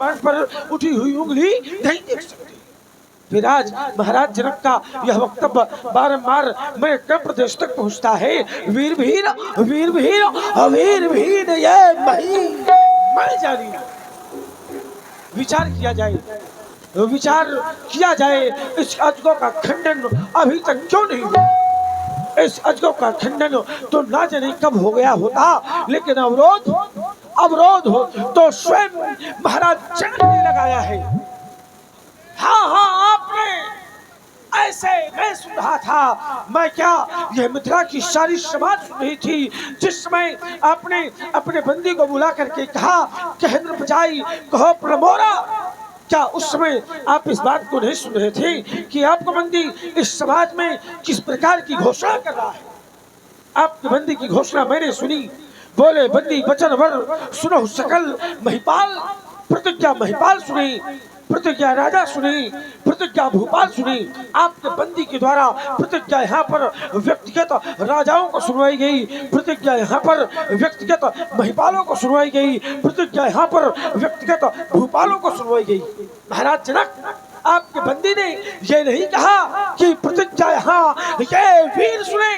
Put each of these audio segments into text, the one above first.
आसमान पर उठी हुई उंगली नहीं देख सकती। फिर आज महाराज जनक का यह वक्तव्य बारंबार मेरे उत्तर प्रदेश तक पहुंचता है। वीर भीर वीर भीर वीर भीर ये मैं जानी। विचार किया जाए, विचार किया जाए, इस अजगों का खंडन अभी तक क्यों नहीं हुआ? इस अजगों का खंडन तो ना जाने कब हो गया होता, लेकिन अवरोध हो तो स्वयं महाराज जनक ने लगाया है। हाँ, आपने ऐसे मैं सुन रहा था, मैं क्या यह मिथिला की सारी समाज सुन रही थी, जिस समय आपने अपने बंदी को बुला करके कहा कहेंद्र पचाई कहो प्रमोरा। क्या उस समय आप इस बात को नहीं सुन रहे थे कि आपका बंदी इस समाज में किस प्रकार की घोषणा कर रहा है? आपकी बंदी की घोषणा मैंने सुनी। बोले बंदी वचन वर सुनो सकल महिपाल। प्रतिज्ञा महिपाल सुनी, प्रतिज्ञा राजा सुनी, प्रतिज्ञा भूपाल सुनी। आपके बंदी के द्वारा प्रतिज्ञा यहाँ पर व्यक्तिगत राजाओं को सुनवाई गई, प्रतिज्ञा यहाँ पर व्यक्तिगत महिपालों को सुनवाई गई, प्रतिज्ञा यहाँ पर व्यक्तिगत भूपालों को सुनवाई गई। महाराज जनक, आपके बंदी ने ये नहीं कहा कि प्रतिज्ञा यहाँ ये वीर सुने,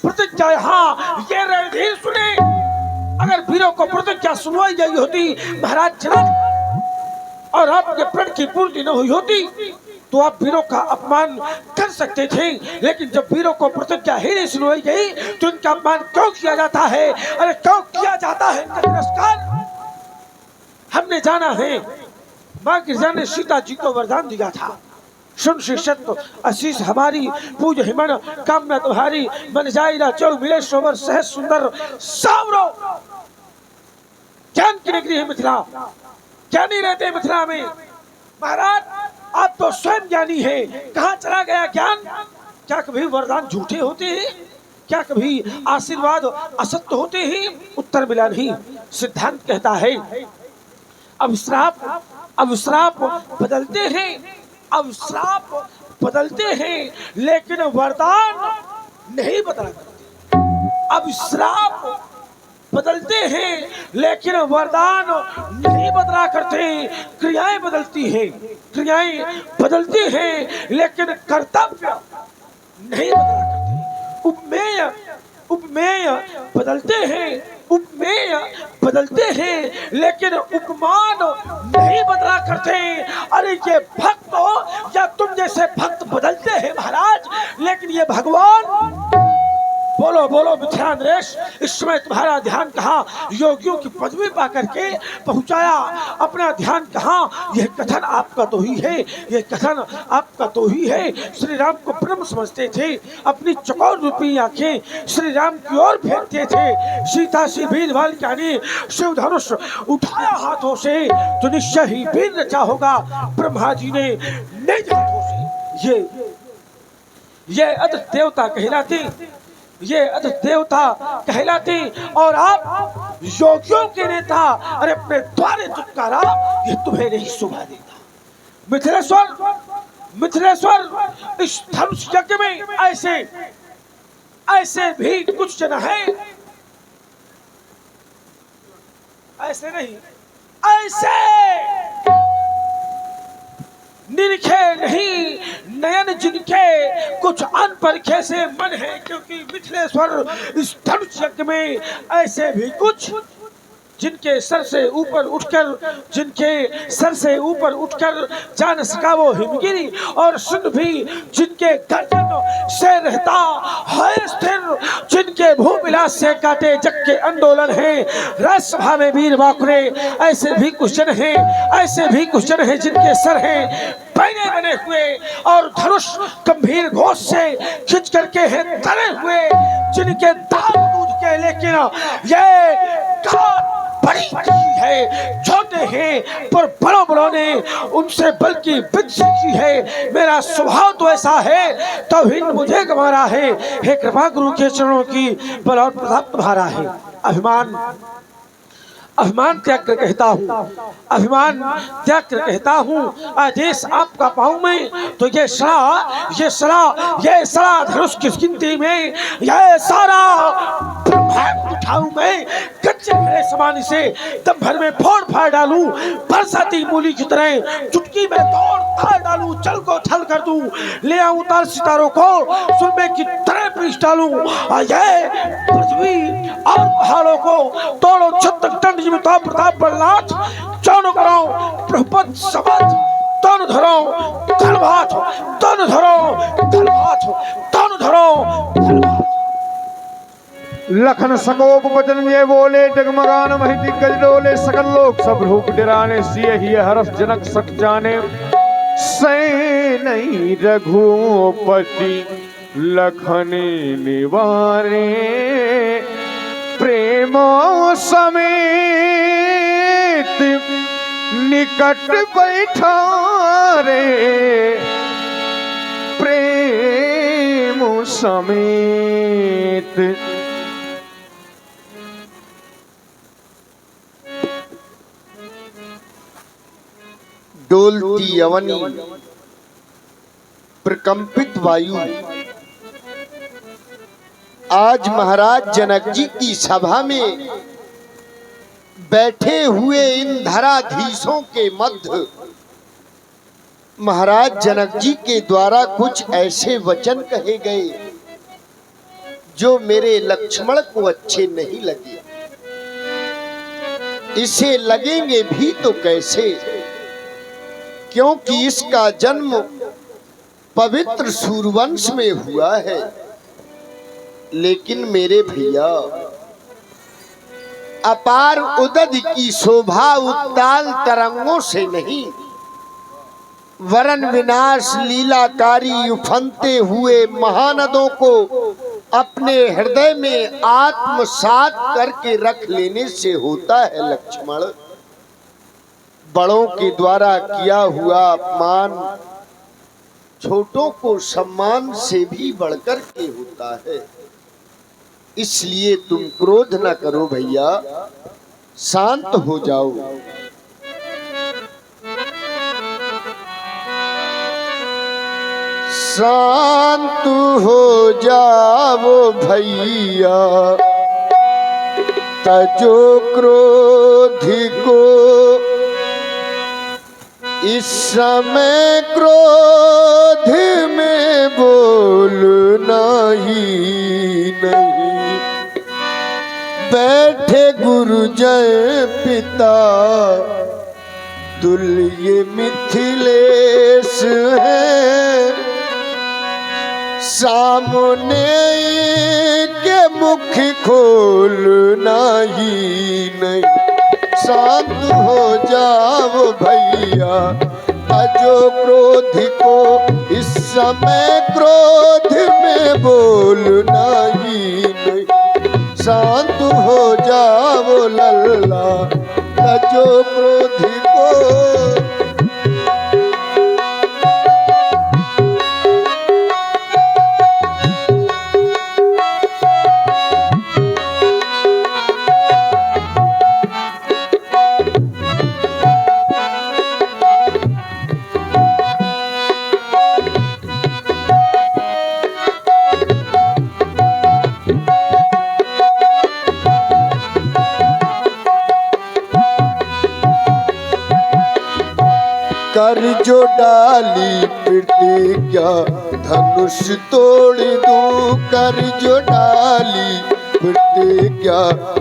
प्रतिज्ञा यहाँ ये रणधीर सुने। अगर वीरों को प्रतिज्ञा सुनवाई गई होती महाराज जनक, और आपके प्रण की पूर्ति न हुई होती, तो आप वीरों का अपमान कर सकते थे। लेकिन जब वीरों को प्रतिज्ञा ही नहीं सुनवाई गई तो इनका अपमान क्यों किया जाता है? अरे क्यों किया जाता है इनका तिरस्कार? हमने जाना है माँ गिरजा ने सीता जी को वरदान दिया था, सुन शिष्यत्व आशीष हमारी पूज हिमन कामना तुम्हारी मन जायरा चौ मिले सोवर सहज सुंदर सावरो। ज्ञान की नगरी है मिथिला, ज्ञानी रहते मिथिला में। महाराज आप तो स्वयं ज्ञानी है, कहाँ चला गया ज्ञान? क्या कभी वरदान झूठे होते हैं? क्या कभी आशीर्वाद असत्य होते हैं? उत्तर मिला नहीं। सिद्धांत कहता है अब श्राप बदलते हैं, अब श्राप बदलते हैं, लेकिन वरदान नहीं बदला करते। अब श्राप बदलते हैं लेकिन वरदान नहीं बदला करते। क्रियाएं बदलती हैं, क्रियाएं बदलती हैं, लेकिन कर्तव्य नहीं बदला करते। उपमेय बदलते हैं, उपमेय बदलते हैं, लेकिन उपमान नहीं बदला करते। अरे ये भक्त हो या तुम जैसे भक्त बदलते हैं महाराज, लेकिन ये भगवान। बोलो बोलो मिथिला नरेश, इस समय तुम्हारा ध्यान कहाँ? योगियों की पदवी पा करके पहुंचाया, अपना ध्यान कहाँ? यह कथन आपका तो ही है, यह कथन आपका तो ही है। श्री राम को ब्रह्म समझते थे, अपनी चकोर रूपी आंखें श्री राम की ओर फेरते थे। सीता से वीर बालिका ने शिव धनुष उठाया हाथों से तो निश्चय ही वीर रचा होगा ब्रह्मा जी ने निज हाथों से। ये अदृत देवता कहलाते, ये अदृत देवता कहलाते, और आप योगियों के नेता। अरे अपने द्वारे दुत्कारा, ये तुम्हें नहीं शोभा देता। मिथिलेश्वर इस धनुष यज्ञ में ऐसे भी कुछ जन है, ऐसे नहीं, ऐसे निरखे नहीं नयन जिनके कुछ अनपरखे से मन है। क्योंकि मिथिलेश्वर इस धनुष यज्ञ में ऐसे भी कुछ जिनके सर से ऊपर उठकर जा न सका वो हिमगिरी, और सुन भी जिनके गर्दन से रहता है स्थिर, जिनके भूमिलास से काटे जग के आंदोलन है। राज्यसभा में वीर बाकुरे ऐसे भी कुछ जन हैं, ऐसे भी कुछ जन हैं जिनके सर हैं पैने बने हुए और धनुष गंभीर घोष से खिंच करके हैं तरे हुए, जिनके दांत दूध के, लेकिन ये बड़ी है, छोटे हैं पर बड़ों बड़ों ने उनसे बल्कि विद सीखी है। मेरा स्वभाव तो ऐसा है, तब हिंद मुझे गंवारा है। हे कृपा गुरु के चरणों की बल और प्रताप तुम्हारा है। अभिमान त्याग कर कहता हूँ, अभिमान त्याग कर कहता हूँ, आदेश आपका पाऊँ मैं तो ये सड़ा धनुष की गिनती में ये सारा ब्रह्मांड उठाऊं मैं, कच्चे घड़े समान से दम भर में फोड़ फाड़ डालूं, बरसाती मूली की तरह चुटकी में तोड़ ताड़ डालूं, जल को छल कर दूं, ले आऊं तार सितारों को सुरमे की तरह पीस डालूं, ये पृथ्वी और पहाड़ों को तोड़ो छत्तर टन जीविता प्रताप बलनाथ, चौनो करो प्रपत सबत, तन धरो गलभात, तन धरो गलभात, तन धरो गलभात। लखन सकोप वचन ये बोले, जगमगान महिति गज डोले, सकल लोक सब रूप डराने, सिय ही हर्ष जनक सक जाने, सैन रघुपति लखन निवारे, प्रेमो समेत निकट बैठारे, प्रेमो समेत। डोलती अवनी, प्रकंपित वायु, आज महाराज जनक जी की सभा में बैठे हुए इन धराधीशों के मध्य महाराज जनक जी के द्वारा कुछ ऐसे वचन कहे गए जो मेरे लक्ष्मण को अच्छे नहीं लगे। इसे लगेंगे भी तो कैसे, क्योंकि इसका जन्म पवित्र सूर्यवंश में हुआ है। लेकिन मेरे भैया, अपार उदद की शोभा उत्ताल तरंगों से नहीं, वरन विनाश लीलाकारी उफनते हुए महानदों को अपने हृदय में आत्मसात करके रख लेने से होता है लक्ष्मण। बड़ों के द्वारा किया हुआ अपमान छोटों को सम्मान से भी बढ़कर के होता है। इसलिए तुम क्रोध न करो भैया, शांत हो जाओ। शांत हो जाओ भैया, तजो क्रोध को, इस समय क्रोध में बोलना ही नहीं। बैठे गुरुजय पिता तुल्य मिथिलेश है, सामने के मुख खोलना ही नहीं। शांत हो जाओ भैया, तजो क्रोध को, इस समय क्रोध में बोलना ही नहीं। शांत हो जाओ लल्ला, तजो क्रोध को। कर जो डाली प्रतिज्ञा धनुष तोड़ दूं, कर जो डाली प्रतिज्ञा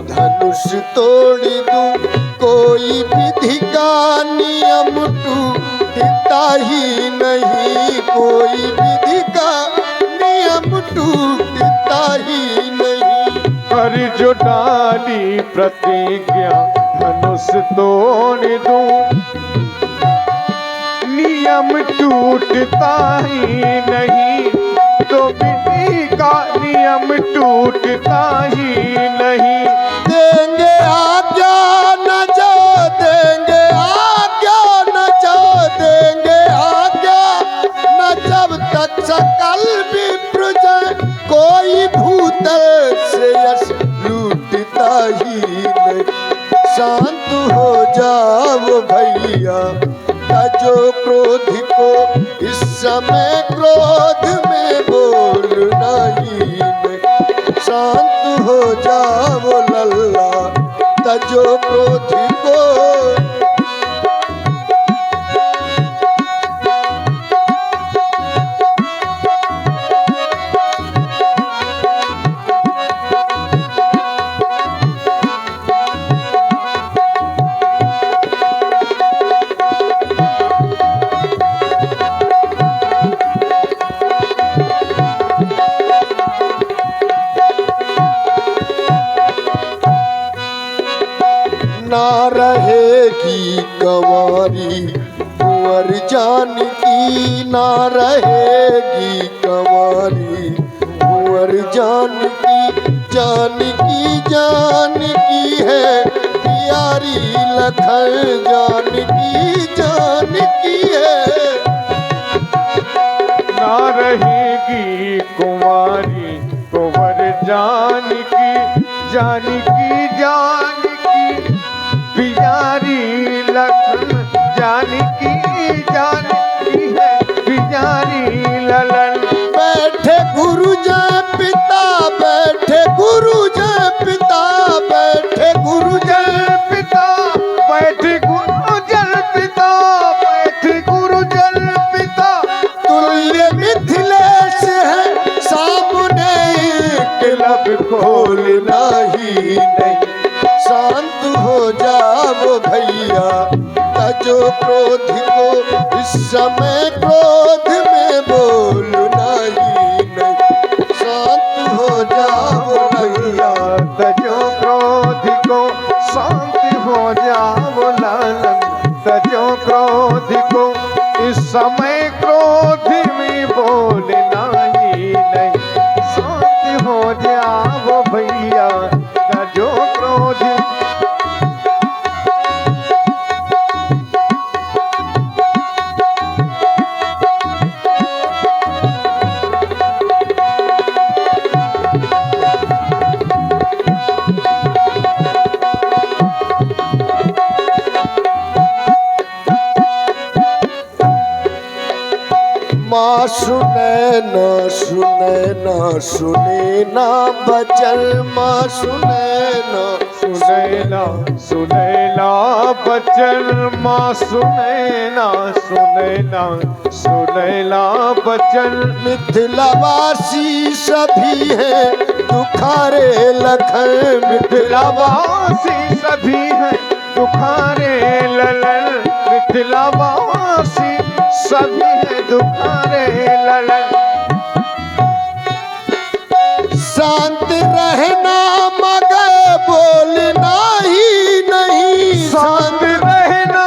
धनुष तोड़ दूं। कोई विधि का नियम टूटता ही नहीं, कोई विधि का नियम टूटता ही नहीं। कर जो डाली प्रतिज्ञा धनुष तोड़ दूं, नियम टूटता ही नहीं, तो विधि का नियम टूटता ही नहीं। देंगे आज्ञा न जो, देंगे आज्ञा न जो, देंगे आज्ञा न जब तक सकल विप्रजन, कोई भूतल से यश लूटता ही नहीं। शांत भैया तजो क्रोध को इस समय क्रोध में बोलना ही नहीं शांत हो जाओ लल्ला तजो क्रोध को ना रहेगी कंवारी कुंवर जानकी ना रहेगी कंवारी कुंवर जानकी जानकी जानकी है प्यारी लखन जानकी जानकी है ना रहेगी कुंवारी कुंवर जानकी जानकी जानकी बिजारी लखन जानकी जानकी है बिजारी ललन बैठे गुरु जय पिता बैठे गुरु जय पिता बैठे गुरु जय पिता बैठे गुरु जल पिता बैठे गुरु जल पिता तुल्य मिथिलेश है सामने लब खोलना ही नहीं शांत हो जाओ भैया तजो क्रोध को इस समय क्रोध में बोलना ही नहीं शांत हो जाओ भैया तजो क्रोध को शांति हो जाओ लालन तजो क्रोध को इस समय क्रोध में बोलना ही नहीं शांति हो जाओ भैया तजो क्रोध माँ सुने न सुने न सुने ना बचन माँ सुने न सुनैना सुनैना बचन माँ सुनैना सुनैना सुनैना बचन मिथिलावासी सभी है दुखारे लखन मिथिलावासी सभी हैं दुखारे ललन मिथिलावासी सभी हैं दुखारे ललन शांत रहना मगर बोलना ही नहीं शांत रहना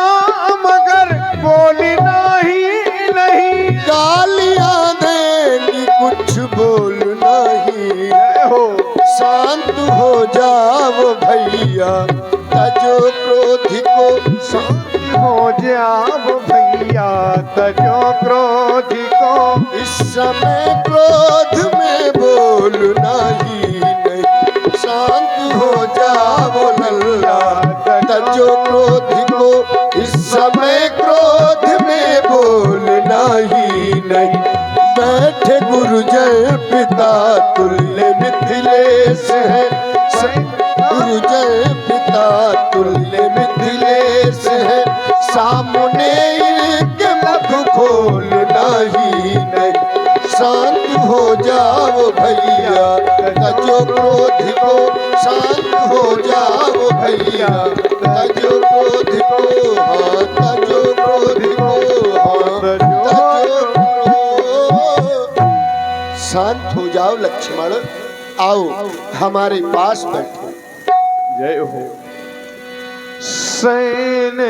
मगर बोलना ही नहीं गालियां देंगी कुछ बोलना ही हो शांत हो जाओ भैया तजो क्रोध को शांत हो जाओ भैया तजो क्रोध को इस समय क्रोध में बोलना ही नहीं शांत हो जाओ लल्ला तजो क्रोध को इस समय क्रोध में बोलना ही नहीं बैठे गुरु जय पिता तुल्य मिथिलेश है गुरु जय पिता तुल्य मिथिलेश है सामने इनके मुख खोलना ही नहीं शांत हो जाओ भैया तजो क्रोध को शांत हो जाओ भैया तजो क्रोध को हाँ तजो क्रोध को हाँ तजो क्रोध शांत हो जाओ लक्ष्मण आओ हमारे पास बैठो जय हो सैन